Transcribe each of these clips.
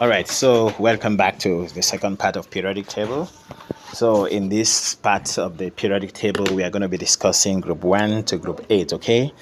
All right, so welcome back to the second part of periodic table. So in this part of the periodic table, we are going to be discussing group 1 to group 8, okay?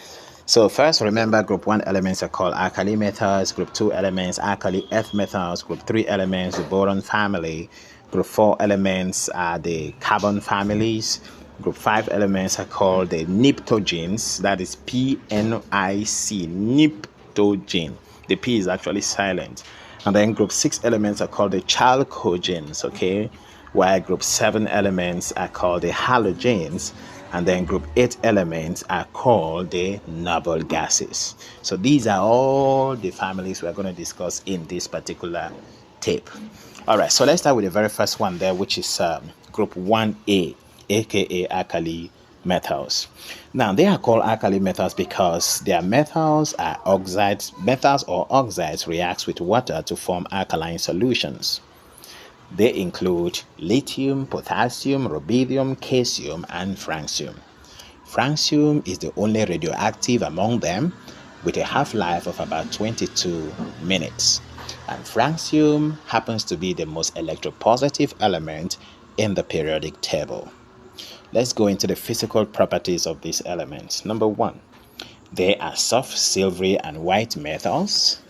So first, remember group 1 elements are called alkali metals, group 2 elements, alkali earth metals, group 3 elements, the boron family, group 4 elements are the carbon families, group 5 elements are called the pnictogens, that is P-N-I-C, pnictogen. The P is actually silent. And then group 6 elements are called the chalcogens, okay? While group 7 elements are called the halogens. And then group 8 elements are called the noble gases. So these are all the families we're going to discuss in this particular tape. All right, so let's start with the very first one there, which is group 1A, aka alkali metals. Now they are called alkali metals because their metals are oxides. Metals or oxides react with water to form alkaline solutions. They include lithium, potassium, rubidium, caesium, and francium. Francium is the only radioactive among them, with a half-life of about 22 minutes. And francium happens to be the most electropositive element in the periodic table. Let's go into the physical properties of these elements. Number 1, they are soft, silvery, and white metals.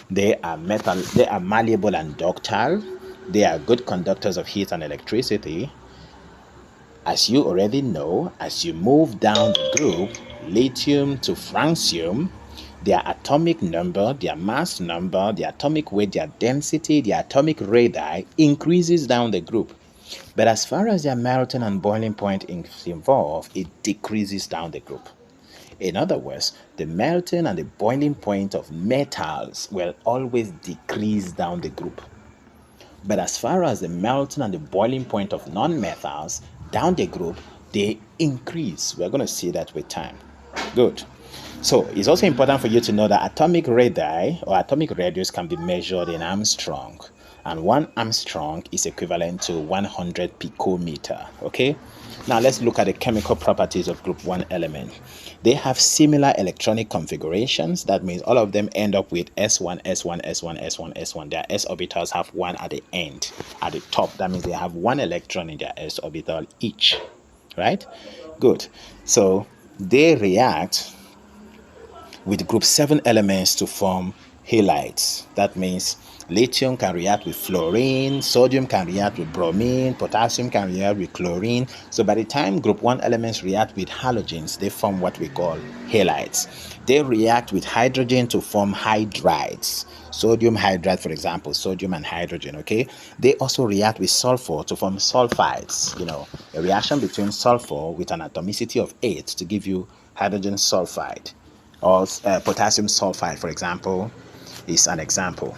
They are malleable and ductile. They are good conductors of heat and electricity. As you already know, as you move down the group, lithium to francium, their atomic number, their mass number, their atomic weight, their density, their atomic radii increases down the group. But as far as their melting and boiling point is involved, it decreases down the group. In other words, the melting and the boiling point of metals will always decrease down the group. But as far as the melting and the boiling point of non-metals down the group, they increase. We're going to see that with time. Good. So it's also important for you to know that atomic radii or atomic radius can be measured in Armstrong. And 1 Armstrong is equivalent to 100 picometer. Okay? Now let's look at the chemical properties of group 1 element. They have similar electronic configurations. That means all of them end up with S1, S1, S1, S1, S1. Their s orbitals have 1 at the end, at the top. That means they have 1 electron in their s orbital each. Right? Good. So they react with group 7 elements to form halides. That means lithium can react with fluorine, sodium can react with bromine, potassium can react with chlorine. So by the time group 1 elements react with halogens, they form what we call halides. They react with hydrogen to form hydrides. Sodium hydride, for example, sodium and hydrogen, okay? They also react with sulfur to form sulfides. A reaction between sulfur with an atomicity of 8 to give you hydrogen sulfide, or potassium sulfide, for example, is an example.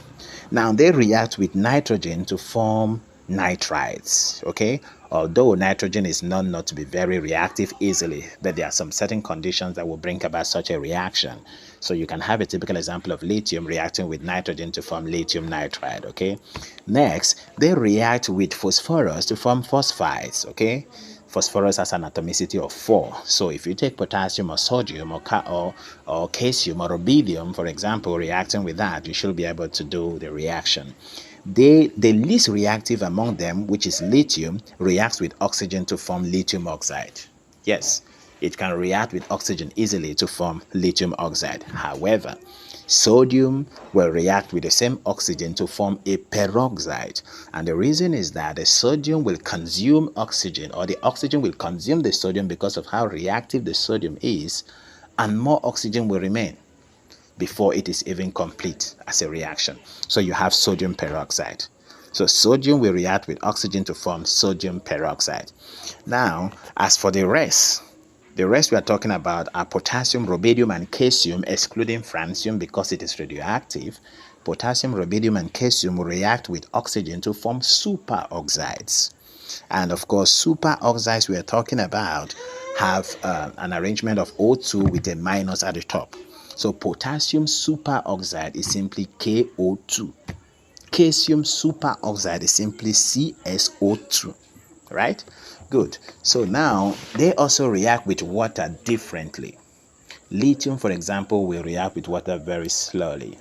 Now they react with nitrogen to form nitrides, okay? Although nitrogen is known not to be very reactive easily, but there are some certain conditions that will bring about such a reaction. So you can have a typical example of lithium reacting with nitrogen to form lithium nitride, okay? Next, they react with phosphorus to form phosphides, okay? Phosphorus has an atomicity of 4. So if you take potassium or sodium or caesium or rubidium, for example, reacting with that, you should be able to do the reaction. The least reactive among them, which is lithium, reacts with oxygen to form lithium oxide. Yes, it can react with oxygen easily to form lithium oxide. However, sodium will react with the same oxygen to form a peroxide. And the reason is that the sodium will consume oxygen, or the oxygen will consume the sodium because of how reactive the sodium is, and more oxygen will remain before it is even complete as a reaction. So you have sodium peroxide. So sodium will react with oxygen to form sodium peroxide. Now, as for the rest we are talking about are potassium, rubidium, and caesium, excluding francium because it is radioactive. Potassium, rubidium, and caesium will react with oxygen to form superoxides. And of course, superoxides we are talking about have an arrangement of O2 with a minus at the top. So potassium superoxide is simply KO2. Caesium superoxide is simply CSO2. Right? Good. So now they also react with water differently. Lithium, for example, will react with water very slowly.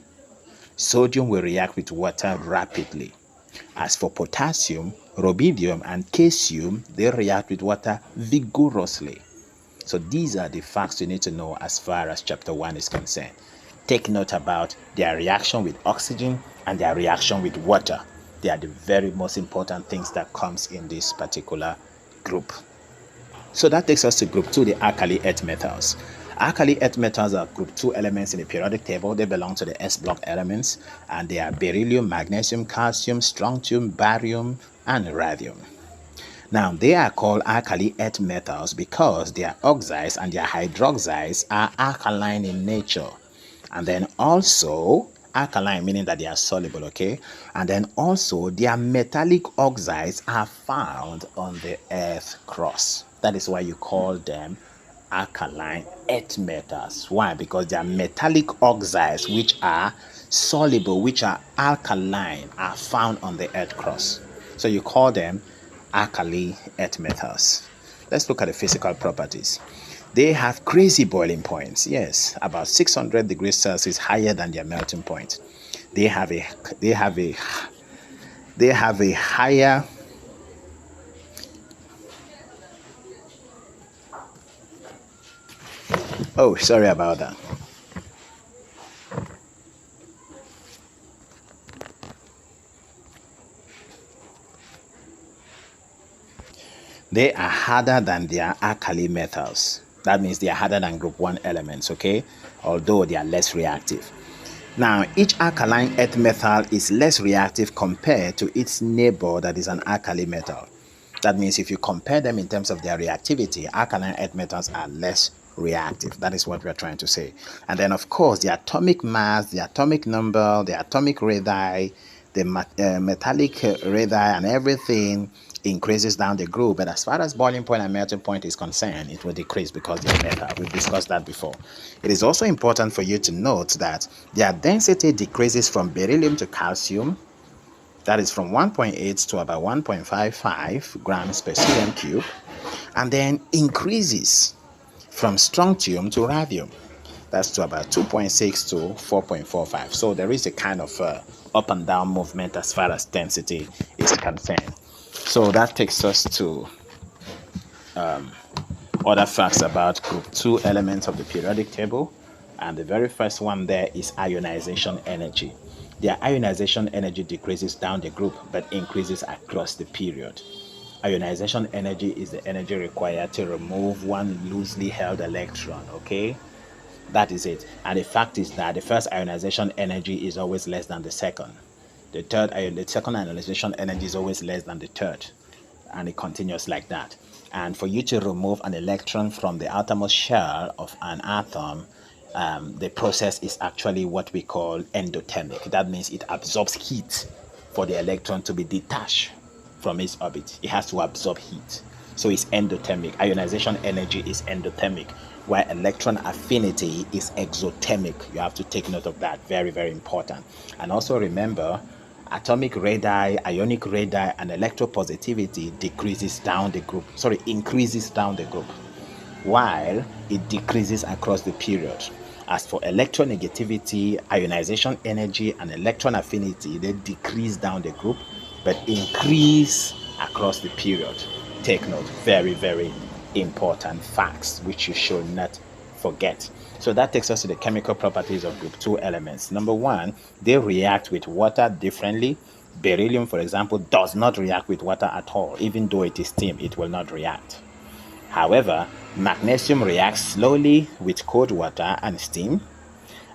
Sodium will react with water rapidly. As for potassium, rubidium, and calcium, they react with water vigorously. So these are the facts you need to know as far as chapter 1 is concerned. Take note about their reaction with oxygen and their reaction with water. They are the very most important things that comes in this particular group. So that takes us to group 2, the alkali earth metals. Alkali earth metals are group 2 elements in the periodic table. They belong to the S block elements, and they are beryllium, magnesium, calcium, strontium, barium, and radium. Now, they are called alkali earth metals because their oxides and their hydroxides are alkaline in nature. And then also, alkaline meaning that they are soluble, okay? And then also, their metallic oxides are found on the earth crust. That is why you call them alkaline earth metals. Why? Because their metallic oxides, which are soluble, which are alkaline, are found on the earth crust. So you call them alkali earth metals. Let's look at the physical properties. They have crazy boiling points. Yes, about 600 degrees Celsius higher than their melting point. They have a higher Oh, sorry about that. They are harder than their alkali metals. That means they are harder than group 1 elements, okay? Although they are less reactive. Now, each alkaline earth metal is less reactive compared to its neighbor that is an alkali metal. That means if you compare them in terms of their reactivity, alkaline earth metals are less reactive. That is what we are trying to say. And then, of course, the atomic mass, the atomic number, the atomic radii, the metallic radii, and everything increases down the group. But as far as boiling point and melting point is concerned, it will decrease because they are metal. We've discussed that before. It is also important for you to note that their density decreases from beryllium to calcium. That is from 1.8 to about 1.55 grams per cm cube, and then increases from strontium to radium. That's to about 2.6 to 4.45. So there is a kind of up and down movement as far as density is concerned. So that takes us to other facts about group 2 elements of the periodic table. And the very first one there is ionization energy. Their ionization energy decreases down the group but increases across the period. Ionization energy is the energy required to remove one loosely held electron, okay? That is it. And the fact is that the first ionization energy is always less than the second. The second ionization energy is always less than the third. And it continues like that. And for you to remove an electron from the outermost shell of an atom, the process is actually what we call endothermic. That means it absorbs heat for the electron to be detached from its orbit. It has to absorb heat. So it's endothermic. Ionization energy is endothermic, while electron affinity is exothermic. You have to take note of that. Very, very important. And also remember, atomic radii, ionic radii, and electropositivity increases down the group, while it decreases across the period. As for electronegativity, ionization energy, and electron affinity, they decrease down the group but increase across the period. Take note, very, very important facts which you should not forget. So that takes us to the chemical properties of group 2 elements. Number 1, they react with water differently. Beryllium, for example, does not react with water at all. Even though it is steam, it will not react. However, magnesium reacts slowly with cold water and steam.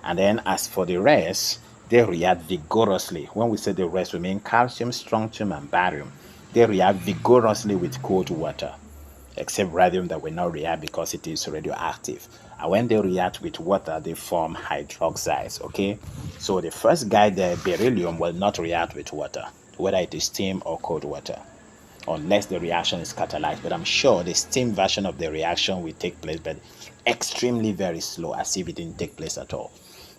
And then as for the rest, they react vigorously. When we say the rest, we mean calcium, strontium, and barium. They react vigorously with cold water, except radium that will not react because it is radioactive. And when they react with water, they form hydroxides, okay? So the first guy there, beryllium, will not react with water, whether it is steam or cold water, unless the reaction is catalyzed. But I'm sure the steam version of the reaction will take place, but extremely very slow, as if it didn't take place at all.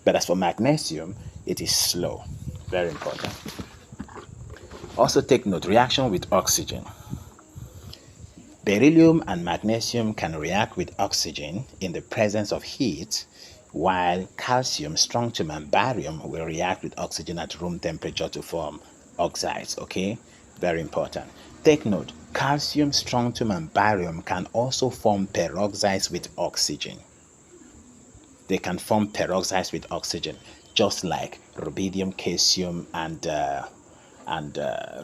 But as for magnesium, it is slow. Very important. Also take note, reaction with oxygen. Beryllium and magnesium can react with oxygen in the presence of heat while calcium, strontium, and barium will react with oxygen at room temperature to form oxides. Okay, very important. Take note, calcium, strontium, and barium can also form peroxides with oxygen. They can form peroxides with oxygen, just like rubidium, calcium, and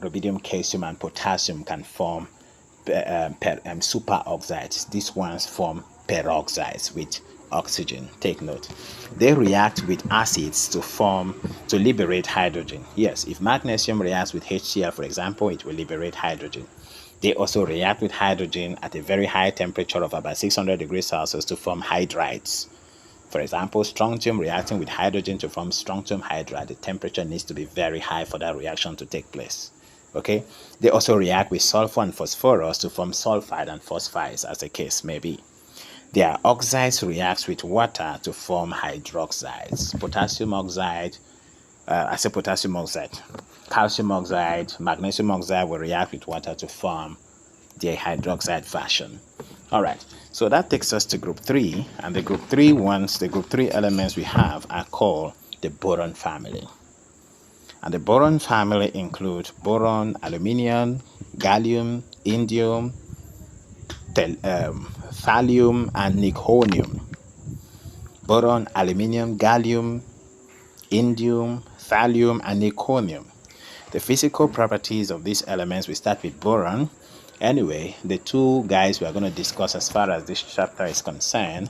rubidium, calcium, and potassium can form superoxides. These ones form peroxides with oxygen. Take note. They react with acids to liberate hydrogen. Yes, if magnesium reacts with HCl, for example, it will liberate hydrogen. They also react with hydrogen at a very high temperature of about 600 degrees Celsius to form hydrides. For example, strontium reacting with hydrogen to form strontium hydride, the temperature needs to be very high for that reaction to take place. Okay, they also react with sulfur and phosphorus to form sulfide and phosphides, as the case may be. Their oxides react with water to form hydroxides. Potassium oxide, potassium oxide, calcium oxide, magnesium oxide will react with water to form the hydroxide version. All right, so that takes us to group 3, and the group 3 elements we have are called the boron family. And the boron family include boron, aluminium, gallium, indium, thallium, and niconium. Boron, aluminium, gallium, indium, thallium, and niconium. The physical properties of these elements, we start with boron. Anyway, the two guys we are going to discuss as far as this chapter is concerned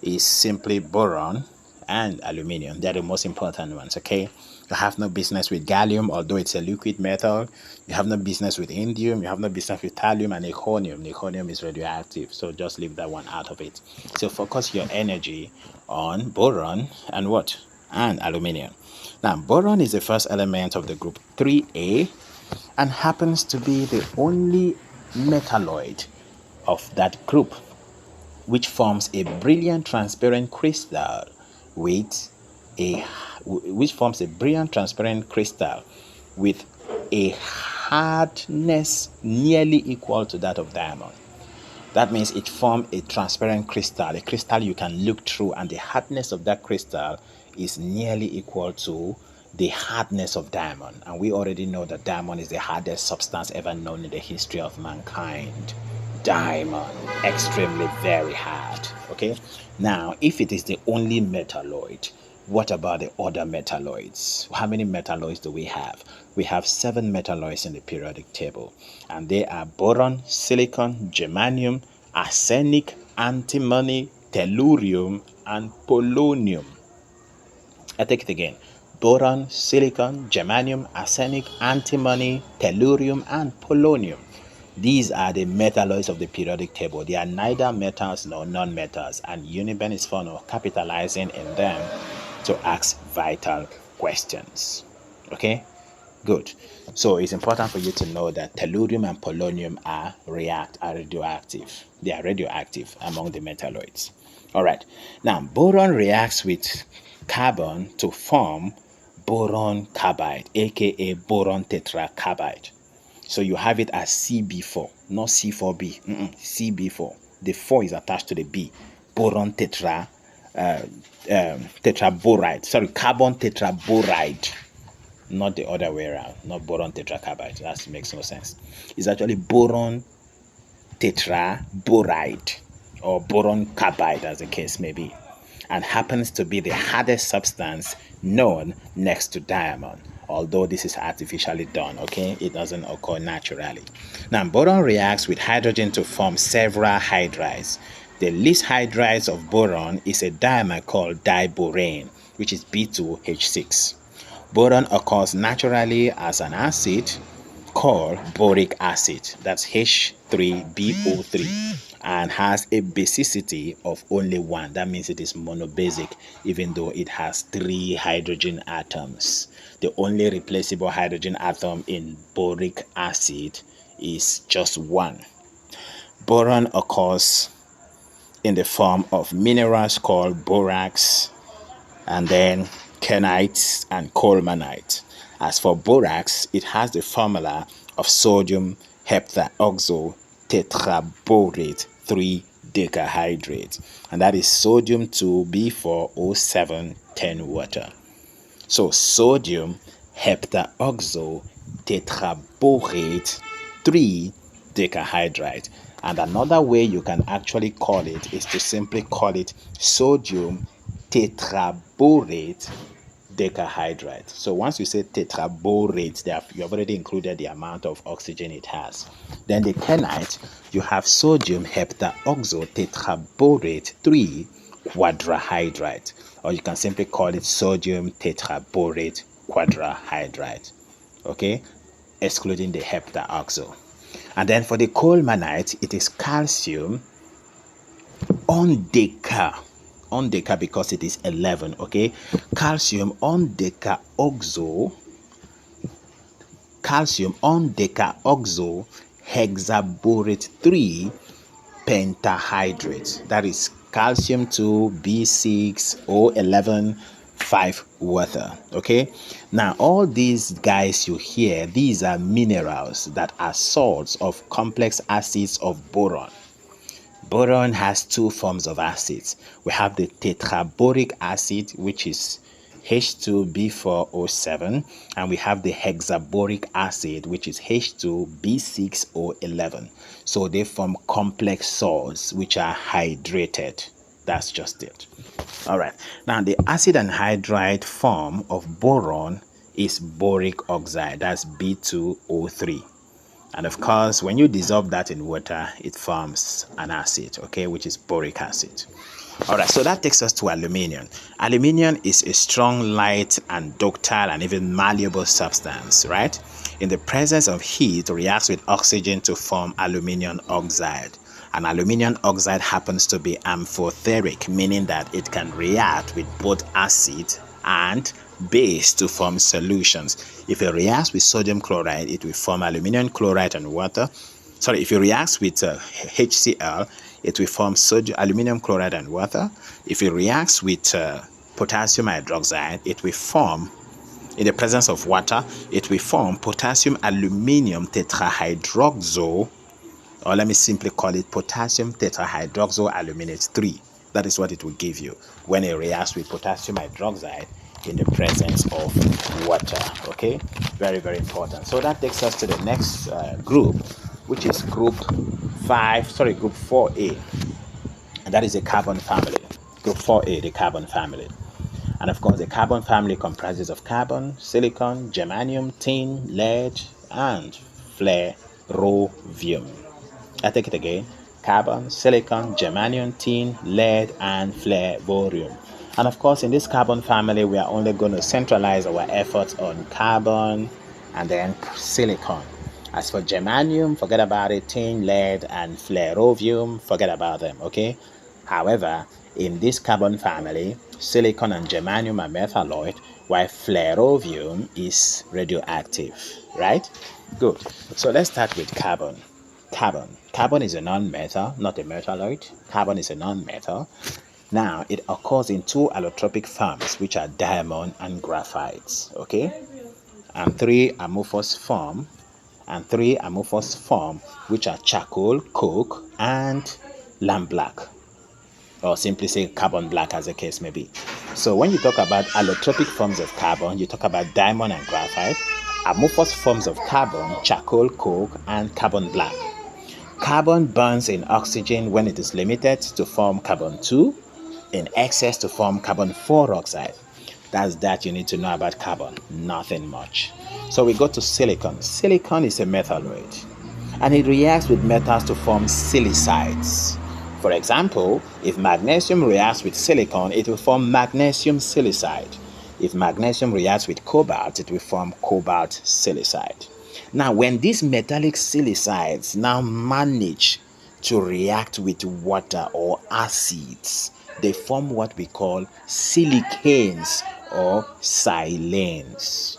is simply boron and aluminium. They're the most important ones, okay? You have no business with gallium, although it's a liquid metal. You have no business with indium. You have no business with thallium and niconium. Niconium is radioactive, so just leave that one out of it. So focus your energy on boron and what? And aluminium. Now, boron is the first element of the group 3A and happens to be the only metalloid of that group, which forms a brilliant transparent crystal with a hardness nearly equal to that of diamond. That means it forms a transparent crystal, a crystal you can look through, and the hardness of that crystal is nearly equal to the hardness of diamond. And we already know that diamond is the hardest substance ever known in the history of mankind. Diamond, extremely very hard. Okay, now if it is the only metalloid, what about the other metalloids? How many metalloids do we have? We have 7 metalloids in the periodic table, and they are boron, silicon, germanium, arsenic, antimony, tellurium, and polonium. I take it again. Boron, silicon, germanium, arsenic, antimony, tellurium, and polonium. These are the metalloids of the periodic table. They are neither metals nor non-metals, and Uniben is fond of capitalizing in them to ask vital questions. Okay, good. So it's important for you to know that tellurium and polonium are radioactive. They are radioactive among the metalloids. All right. Now, boron reacts with carbon to form boron carbide, aka boron tetracarbide. So you have it as CB4, not C4B. CB4. The 4 is attached to the B. Boron tetraboride. Sorry, carbon tetraboride. Not the other way around. Not boron tetracarbide. That makes no sense. It's actually boron tetraboride or boron carbide, as the case may be, and happens to be the hardest substance known next to diamond. Although this is artificially done, okay? It doesn't occur naturally. Now, boron reacts with hydrogen to form several hydrides. The least hydrides of boron is a diamond called diborane, which is B2H6. Boron occurs naturally as an acid called boric acid, that's H3BO3, and has a basicity of only 1. That means it is monobasic, even though it has 3 hydrogen atoms. The only replaceable hydrogen atom in boric acid is just 1. Boron occurs in the form of minerals called borax, and then kenites and colemanite. As for borax, it has the formula of sodium heptaoxo tetraborate 3 decahydrate, and that is sodium 2B4O7 water. So sodium heptaoxo tetraborate 3 decahydrate. And another way you can actually call it is to simply call it sodium tetraborate decahydrate. So once you say tetraborate, you have already included the amount of oxygen it has. Then the kenite, you have sodium heptaoxo tetraborate 3 quadrahydrate, or you can simply call it sodium tetraborate quadrahydrate, okay, excluding the heptaoxo. And then for the colemanite, it is calcium on deca because it is 11, okay, calcium on decaoxo hexaborate 3 pentahydrate. That is calcium 2B6O11 5 water. Okay, now all these guys you hear, these are minerals that are salts of complex acids of boron. Boron has two forms of acids. We have the tetraboric acid, which is H2B4O7, and we have the hexaboric acid, which is H2B6O11. So they form complex salts which are hydrated. That's just it. All right. Now the acid anhydride form of boron is boric oxide. That's B2O3. And of course, when you dissolve that in water, it forms an acid, okay, which is boric acid. All right, so that takes us to aluminium. Aluminium is a strong, light, and ductile and even malleable substance, right? In the presence of heat, it reacts with oxygen to form aluminium oxide. And aluminium oxide happens to be amphoteric, meaning that it can react with both acid and base to form solutions. If it reacts with sodium chloride, it will form aluminium chloride and water. Sorry, if it reacts with HCl, it will form aluminium chloride and water. If it reacts with potassium hydroxide, it will form, in the presence of water, it will form potassium aluminium tetrahydroxo, or let me simply call it potassium tetrahydroxo aluminate 3. That is what it will give you when it reacts with potassium hydroxide in the presence of water. Okay, very, very important. So that takes us to the next group, which is group 4A, and that is the carbon family. Group 4A, the carbon family. And of course, the carbon family comprises of carbon, silicon, germanium, tin, lead, and flerovium. I take it again: carbon, silicon, germanium, tin, lead, and flerovium. And of course, in this carbon family, we are only going to centralize our efforts on carbon and then silicon. As for germanium, forget about it. Tin, lead, and flerovium, forget about them, okay? However, in this carbon family, silicon and germanium are metalloid, while flerovium is radioactive, right? Good. So let's start with carbon. Carbon is a non-metal, not a metalloid. Carbon is a non-metal. Now, it occurs in two allotropic forms, which are diamond and graphite, okay? And three amorphous form, which are charcoal, coke, and lamp black, or simply say carbon black, as the case may be. So when you talk about allotropic forms of carbon, you talk about diamond and graphite. Amorphous forms of carbon, charcoal, coke, and carbon black. Carbon burns in oxygen when it is limited to form carbon 2, in excess to form carbon 4 oxide. That's that you need to know about carbon, nothing much. So we go to silicon. Silicon is a metalloid, and it reacts with metals to form silicides. For example, if magnesium reacts with silicon, it will form magnesium silicide. If magnesium reacts with cobalt, it will form cobalt silicide. Now, when these metallic silicides now manage to react with water or acids, they form what we call silicanes or silanes.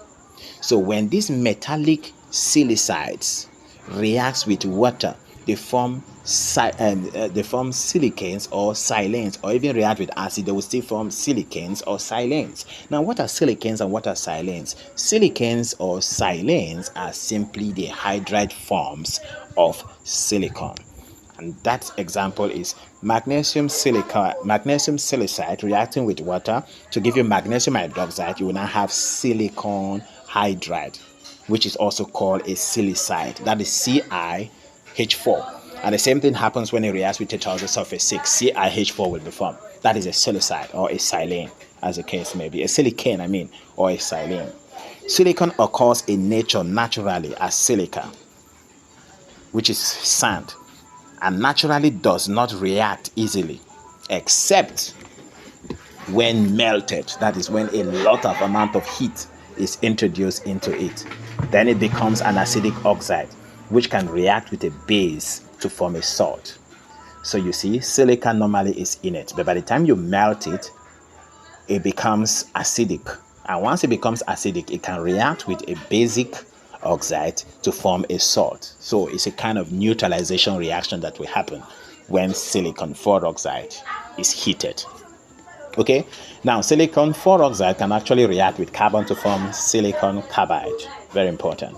So when these metallic silicides reacts with water, they form silicanes or silanes, or even react with acid, they will still form silicanes or silanes. Now, what are silicanes and what are silanes? Silicanes or silanes are simply the hydride forms of silicon. And that example is magnesium silicide reacting with water to give you magnesium hydroxide. You will now have silicon hydride, which is also called a silicide. That is CiH4. And the same thing happens when it reacts with tetraoxide sulfate 6. CiH4 will be formed. That is a silicide or a silane, as the case may be. A silicane, or a silane. Silicon occurs in nature naturally as silica, which is sand, and naturally does not react easily, except when melted. That is when a lot of amount of heat is introduced into it. Then it becomes an acidic oxide, which can react with a base to form a salt. So you see, silica normally is inert, but by the time you melt it, it becomes acidic. And once it becomes acidic, it can react with a basic oxide to form a salt. So it's a kind of neutralization reaction that will happen when silicon 4 oxide is heated. Okay, now silicon 4 oxide can actually react with carbon to form silicon carbide. Very important.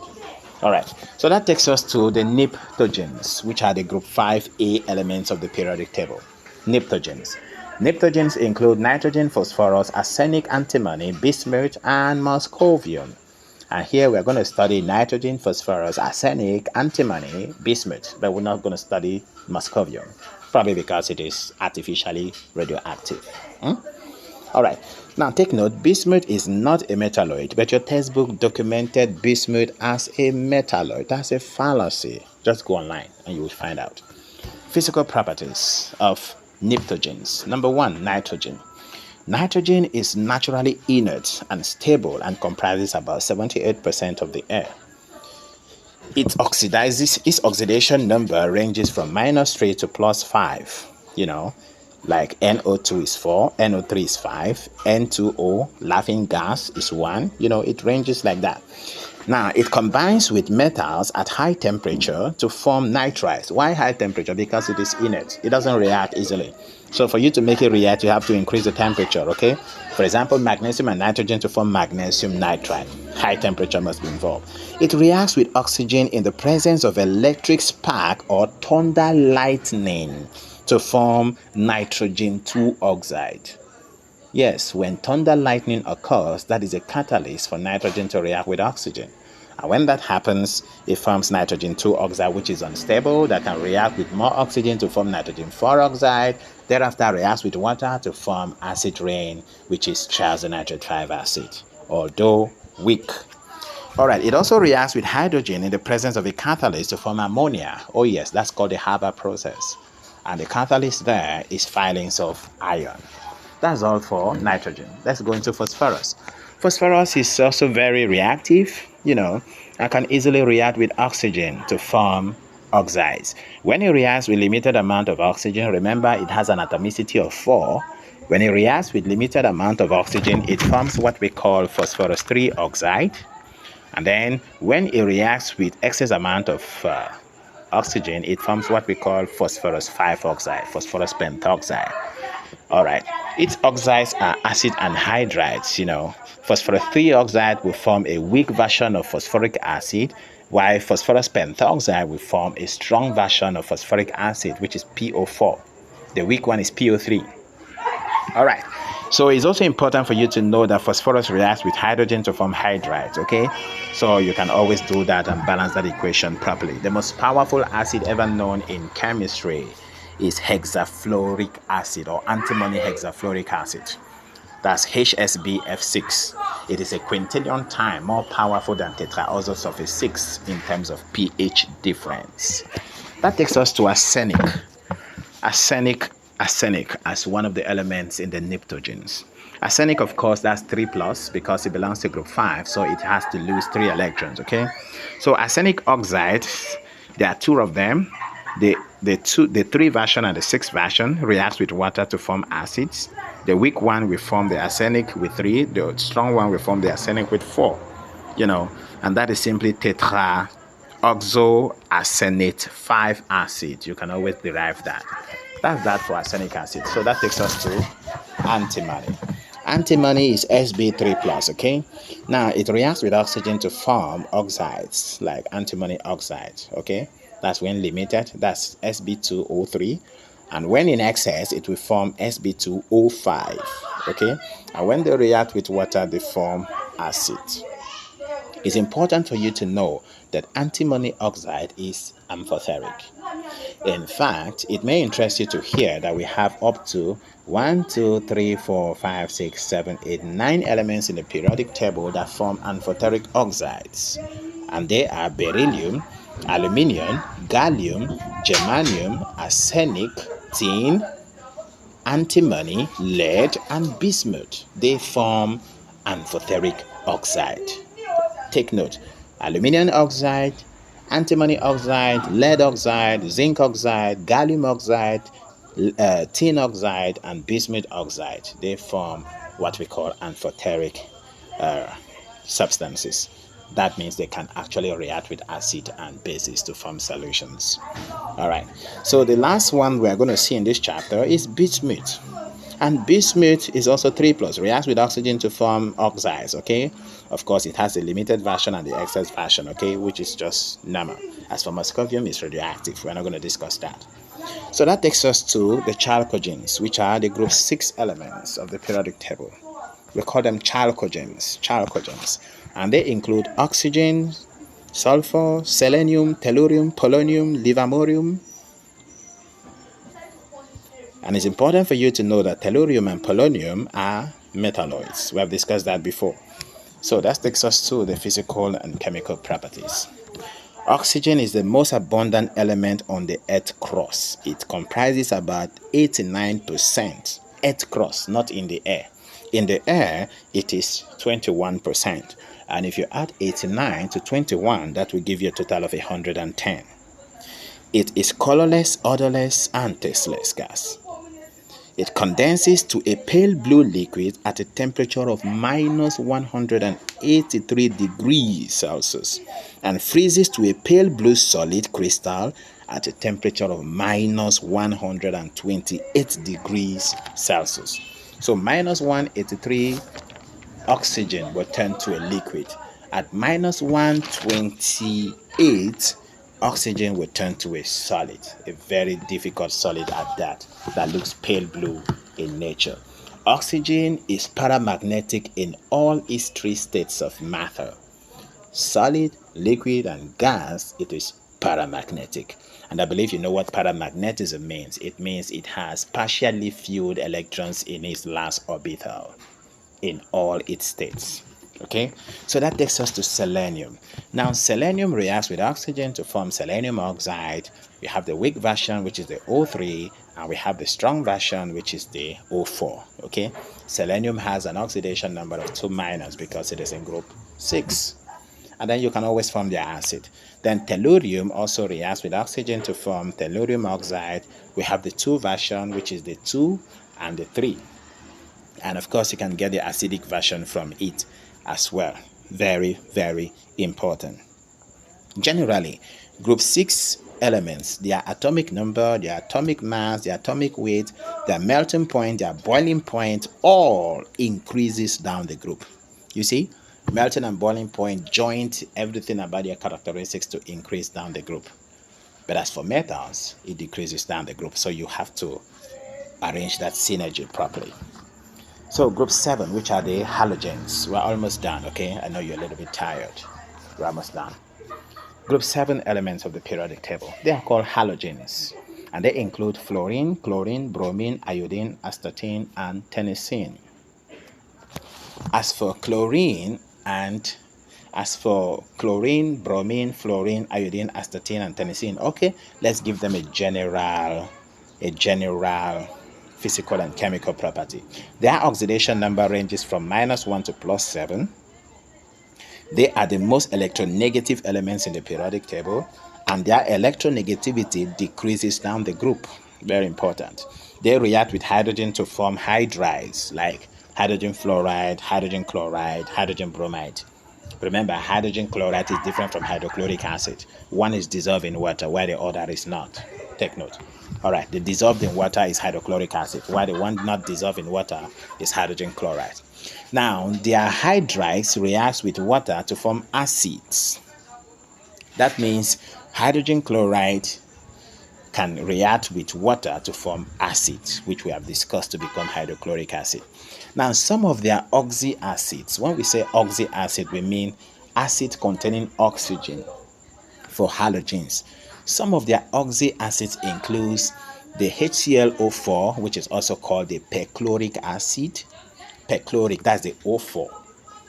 All right, so that takes us to the pneutogens, which are the group 5A elements of the periodic table. Pneutogens. Pneutogens include nitrogen, phosphorus, arsenic, antimony, bismuth, and moscovium. And here we're going to study nitrogen, phosphorus, arsenic, antimony, bismuth, but we're not going to study moscovium, probably because it is artificially radioactive. All right, now take note, bismuth is not a metalloid, but your textbook documented bismuth as a metalloid. That's a fallacy. Just go online and you will find out. Physical properties of pneutogens. Number 1, nitrogen. Nitrogen is naturally inert and stable and comprises about 78% of the air. Its oxidation number ranges from -3 to +5, like NO2 is 4, NO3 is 5, N2O, laughing gas, is 1. It ranges like that. Now, it combines with metals at high temperature to form nitrides. Why high temperature? Because it is inert. It doesn't react easily. So for you to make it react, you have to increase the temperature, okay? For example, magnesium and nitrogen to form magnesium nitride. High temperature must be involved. It reacts with oxygen in the presence of electric spark or thunder lightning to form nitrogen 2 oxide. Yes, when thunder lightning occurs, that is a catalyst for nitrogen to react with oxygen. And when that happens, it forms nitrogen 2 oxide, which is unstable, that can react with more oxygen to form nitrogen 4 oxide. Thereafter, reacts with water to form acid rain, which is triazonitrate 5 acid, although weak. All right, it also reacts with hydrogen in the presence of a catalyst to form ammonia. Oh yes, that's called the Haber process. And the catalyst there is filings of iron. That's all for nitrogen. Let's go into phosphorus. Phosphorus is also very reactive, and can easily react with oxygen to form oxides. When it reacts with limited amount of oxygen, remember it has an atomicity of 4. When it reacts with limited amount of oxygen, it forms what we call phosphorus 3 oxide. And then when it reacts with excess amount of oxygen, it forms what we call phosphorus 5 oxide, phosphorus pentoxide. All right, its oxides are acid anhydrides. Phosphorus 3 oxide will form a weak version of phosphoric acid, while phosphorus pentoxide will form a strong version of phosphoric acid, which is PO4. The weak one is PO3. All right, so it's also important for you to know that phosphorus reacts with hydrogen to form hydrides, okay? So you can always do that and balance that equation properly. The most powerful acid ever known in chemistry is hexafluoric acid, or antimony hexafluoric acid. That's HSBF6. It is a quintillion times more powerful than tetraoxide sulfate 6 in terms of pH difference. That takes us to arsenic. Arsenic as one of the elements in the pneutogens. Arsenic, of course, that's 3+ because it belongs to group 5, so it has to lose 3 electrons, okay? So arsenic oxides, there are 2 of them. The 3 version and the 6 version reacts with water to form acids. The weak one will form the arsenic with 3. The strong one will form the arsenic with 4. And that is simply tetraoxoarsenate 5 acid. You can always derive that. That's that for arsenic acid. So that takes us to antimony. Antimony is Sb3+, okay? Now, it reacts with oxygen to form oxides, like antimony oxide, okay? That's when limited, that's Sb2O3. And when in excess, it will form Sb2O5. Okay? And when they react with water, they form acid. It's important for you to know that antimony oxide is amphoteric. In fact, it may interest you to hear that we have up to 1, 2, 3, 4, 5, 6, 7, 8, 9 elements in the periodic table that form amphoteric oxides. And they are beryllium, aluminium, gallium, germanium, arsenic, tin, antimony, lead, and bismuth. They form amphoteric oxide. Take note: aluminium oxide, antimony oxide, lead oxide, zinc oxide, gallium oxide, tin oxide, and bismuth oxide. They form what we call amphoteric substances. That means they can actually react with acid and bases to form solutions. All right. So the last one we're going to see in this chapter is bismuth. And bismuth is also 3+, reacts with oxygen to form oxides, okay? Of course, it has the limited version and the excess version, okay, which is just normal. As for moscovium, it's radioactive. We're not going to discuss that. So that takes us to the chalcogens, which are the group 6 elements of the periodic table. We call them chalcogens. And they include oxygen, sulfur, selenium, tellurium, polonium, livermorium. And it's important for you to know that tellurium and polonium are metalloids. We have discussed that before. So that takes us to the physical and chemical properties. Oxygen is the most abundant element on the Earth crust. It comprises about 89%. Earth crust, not in the air. In the air, it is 21%. And if you add 89 to 21, that will give you a total of 110. It is colorless, odorless, and tasteless gas. It condenses to a pale blue liquid at a temperature of minus 183 degrees Celsius and freezes to a pale blue solid crystal at a temperature of minus 128 degrees Celsius. So minus 183 oxygen will turn to a liquid. At minus 128, oxygen will turn to a solid, a very difficult solid at that looks pale blue in nature. Oxygen is paramagnetic in all its 3 states of matter: solid, liquid, and gas. It is paramagnetic. And I believe you know what paramagnetism means. It means it has partially filled electrons in its last orbital in all its states. Okay, so that takes us to selenium. Now, selenium reacts with oxygen to form selenium oxide. We have the weak version, which is the O3, and we have the strong version, which is the O4. Okay, selenium has an oxidation number of 2- because it is in group 6. And then you can always form their acid. Then tellurium also reacts with oxygen to form tellurium oxide. We have the 2 version, which is the 2 and the 3. And of course, you can get the acidic version from it as well. Very, very important. Generally, group 6 elements, their atomic number, their atomic mass, their atomic weight, their melting point, their boiling point, all increases down the group. You see, melting and boiling point joint everything about their characteristics to increase down the group. But as for metals, it decreases down the group. So you have to arrange that synergy properly. So group 7, which are the halogens. We're almost done, okay? I know you're a little bit tired. We're almost done. Group 7 elements of the periodic table. They are called halogens. And they include fluorine, chlorine, bromine, iodine, astatine, and tennessine. As for chlorine, bromine, fluorine, iodine, astatine, and tennessine, okay, let's give them a general physical and chemical property. Their oxidation number ranges from -1 to +7. They are the most electronegative elements in the periodic table, and their electronegativity decreases down the group. Very important. They react with hydrogen to form hydrides like hydrogen fluoride, hydrogen chloride, hydrogen bromide. Remember, hydrogen chloride is different from hydrochloric acid. One is dissolved in water while the other is not. Take note. All right, the dissolved in water is hydrochloric acid, while the one not dissolved in water is hydrogen chloride. Now, their hydrides react with water to form acids. That means Hydrogen chloride can react with water to form acid, which we have discussed to become hydrochloric acid. Now, some of their oxy acids, when we say oxy acid, we mean acid containing oxygen for halogens. Some of their oxy acids includes the HClO4, which is also called the perchloric acid. Perchloric, that's the O4,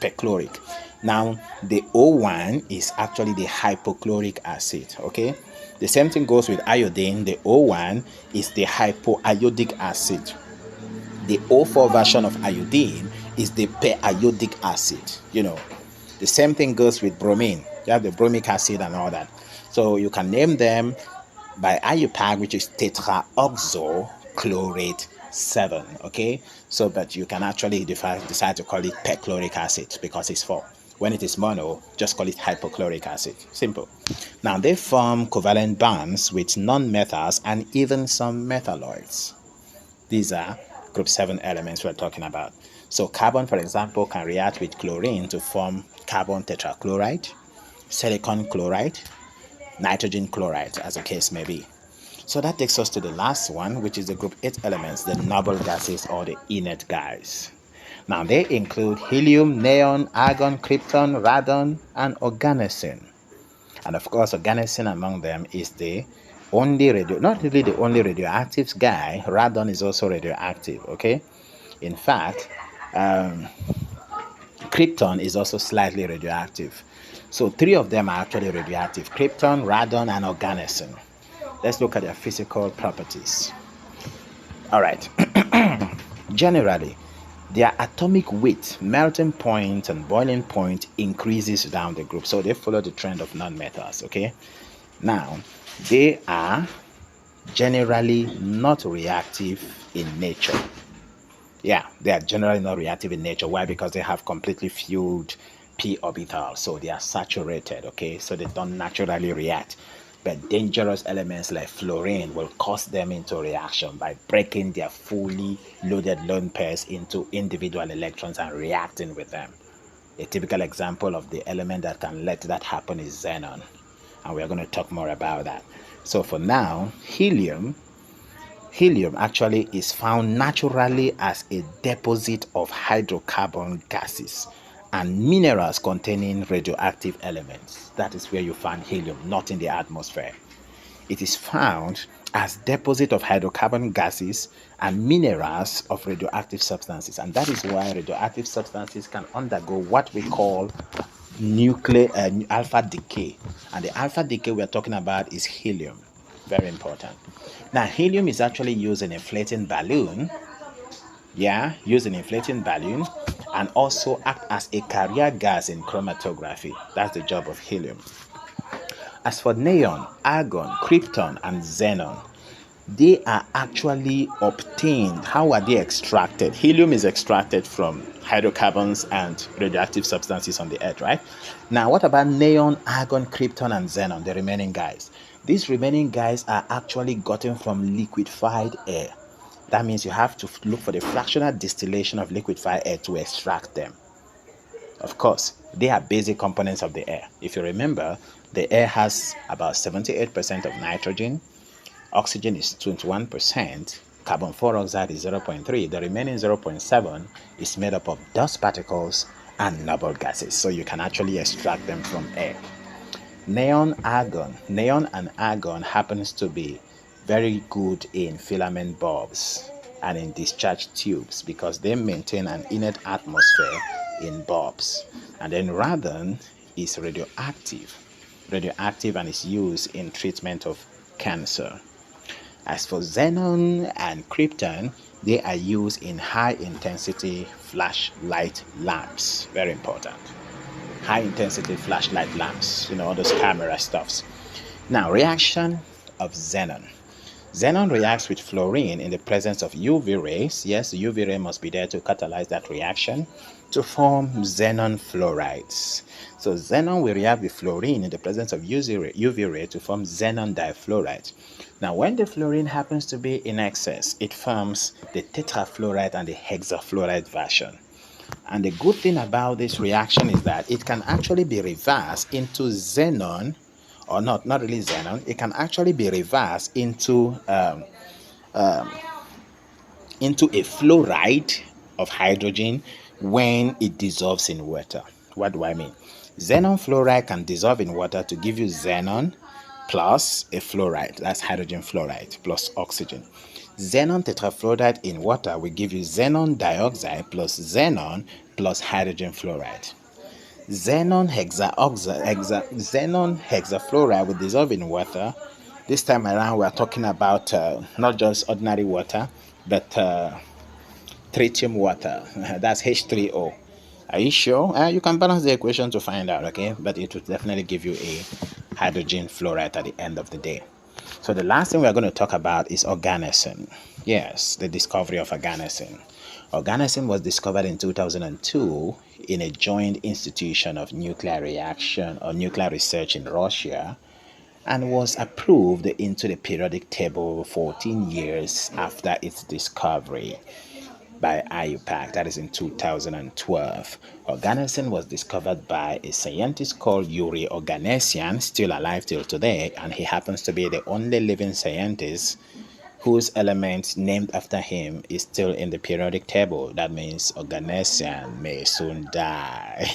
perchloric. Now, the O1 is actually the hypochloric acid, okay? The same thing goes with iodine. The O1 is the hypoiodic acid. The O4 version of iodine is the periodic acid. The same thing goes with bromine. You have the bromic acid and all that. So you can name them by IUPAC, which is tetraoxochlorate 7, okay? So, but you can actually decide to call it perchloric acid because it's 4. When it is mono, just call it hypochloric acid. Simple. Now, they form covalent bonds with non-metals and even some metalloids. These are group 7 elements we're talking about. So carbon, for example, can react with chlorine to form carbon tetrachloride, silicon chloride, nitrogen chloride, as the case may be. So that takes us to the last one, which is the group 8 elements, the noble gases or the inert guys. Now, they include helium, neon, argon, krypton, radon, and organosine. And of course, organosine among them is the only not really the only radioactive guy. Radon is also radioactive, okay? In fact, krypton is also slightly radioactive. So 3 of them are actually radioactive: krypton, radon, and organosine. Let's look at their physical properties. All right. Generally, their atomic weight, melting point, and boiling point increases down the group. So they follow the trend of non-metals, okay? Now, they are generally not reactive in nature. Yeah, they are generally not reactive in nature. Why? Because they have completely filled p orbitals. So they are saturated, okay? So they don't naturally react. But dangerous elements like fluorine will cause them into reaction by breaking their fully loaded lone pairs into individual electrons and reacting with them. A typical example of the element that can let that happen is xenon, and we're going to talk more about that. So for now, helium actually is found naturally as a deposit of hydrocarbon gases and minerals containing radioactive elements. That is where you find helium, not in the atmosphere. It is found as deposit of hydrocarbon gases and minerals of radioactive substances, and that is why radioactive substances can undergo what we call alpha decay. And the alpha decay we're talking about is helium. Very important. Now, helium is actually used in inflating balloon. Used in inflating balloon, and also act as a carrier gas in chromatography. That's the job of helium. As for neon, argon, krypton, and xenon, they are actually obtained. How are they extracted? Helium is extracted from hydrocarbons and radioactive substances on the earth, right? Now, what about neon, argon, krypton, and xenon, the remaining guys? These remaining guys are actually gotten from liquefied air. That means you have to look for the fractional distillation of liquefied air to extract them. Of course, they are basic components of the air. If you remember, the air has about 78% of nitrogen, oxygen is 21%, carbon dioxide is 0.3, the remaining 0.7 is made up of dust particles and noble gases. So you can actually extract them from air. Neon and argon happens to be very good in filament bulbs and in discharge tubes because they maintain an inert atmosphere in bulbs. And then radon is radioactive and is used in treatment of cancer. As for xenon and krypton, they are used in high intensity flashlight lamps. Very important. High intensity flashlight lamps, all those camera stuffs. Now, reaction of xenon. Xenon reacts with fluorine in the presence of UV rays. Yes, the UV ray must be there to catalyze that reaction to form xenon fluorides. So xenon will react with fluorine in the presence of UV ray to form xenon difluoride. Now, when the fluorine happens to be in excess, it forms the tetrafluoride and the hexafluoride version. And the good thing about this reaction is that it can actually be reversed into xenon or not really xenon, it can actually be reversed into a fluoride of hydrogen when it dissolves in water. What do I mean? Xenon fluoride can dissolve in water to give you xenon plus a fluoride, that's hydrogen fluoride plus oxygen. Xenon tetrafluoride in water will give you xenon dioxide plus xenon plus hydrogen fluoride. Xenon hexafluoride will dissolve in water. This time around, we are talking about not just ordinary water, but tritium water. That's H3O. Are you sure? You can balance the equation to find out, okay? But it will definitely give you a hydrogen fluoride at the end of the day. So the last thing we're going to talk about is organosine. Yes, the discovery of organosine. Organosine was discovered in 2002 in a joint institution of nuclear reaction or nuclear research in Russia, and was approved into the periodic table 14 years after its discovery by IUPAC, that is in 2012. Organosine was discovered by a scientist called Yuri Oganessian, still alive till today, and he happens to be the only living scientist whose element named after him is still in the periodic table. That means Oganessian may soon die.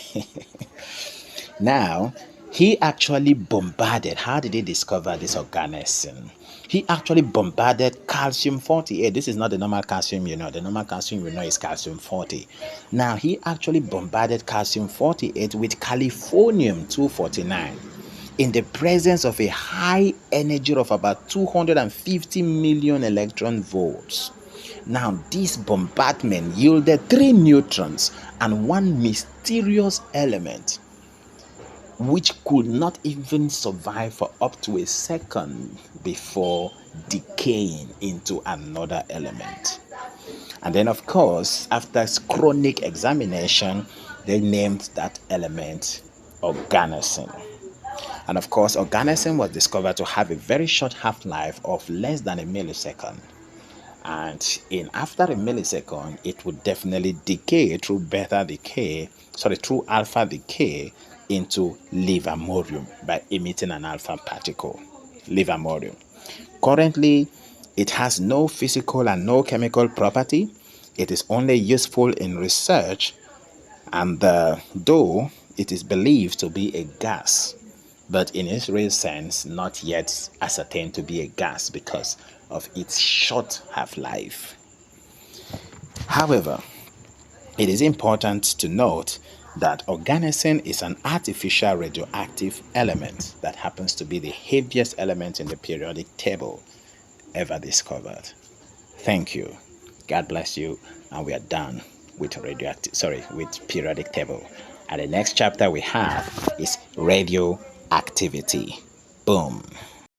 Now, he actually bombarded. How did he discover this organosine? He actually bombarded calcium 48. This is not the normal calcium you know. The normal calcium you know is calcium 40. Now, he actually bombarded calcium 48 with californium 249 in the presence of a high energy of about 250 million electron volts. Now, this bombardment yielded 3 neutrons and one mysterious element which could not even survive for up to a second before decaying into another element. And then, of course, after chronic examination, they named that element organosine. And of course, organosine was discovered to have a very short half-life of less than a millisecond. And after a millisecond, it would definitely decay through through alpha decay into livermorium by emitting an alpha particle, livermorium. Currently, it has no physical and no chemical property. It is only useful in research, and though it is believed to be a gas, but in its real sense, not yet ascertained to be a gas because of its short half-life. However, it is important to note that organosine is an artificial radioactive element that happens to be the heaviest element in the periodic table ever discovered. Thank you. God bless you, and we are done with periodic table. And the next chapter we have is radioactivity. Boom.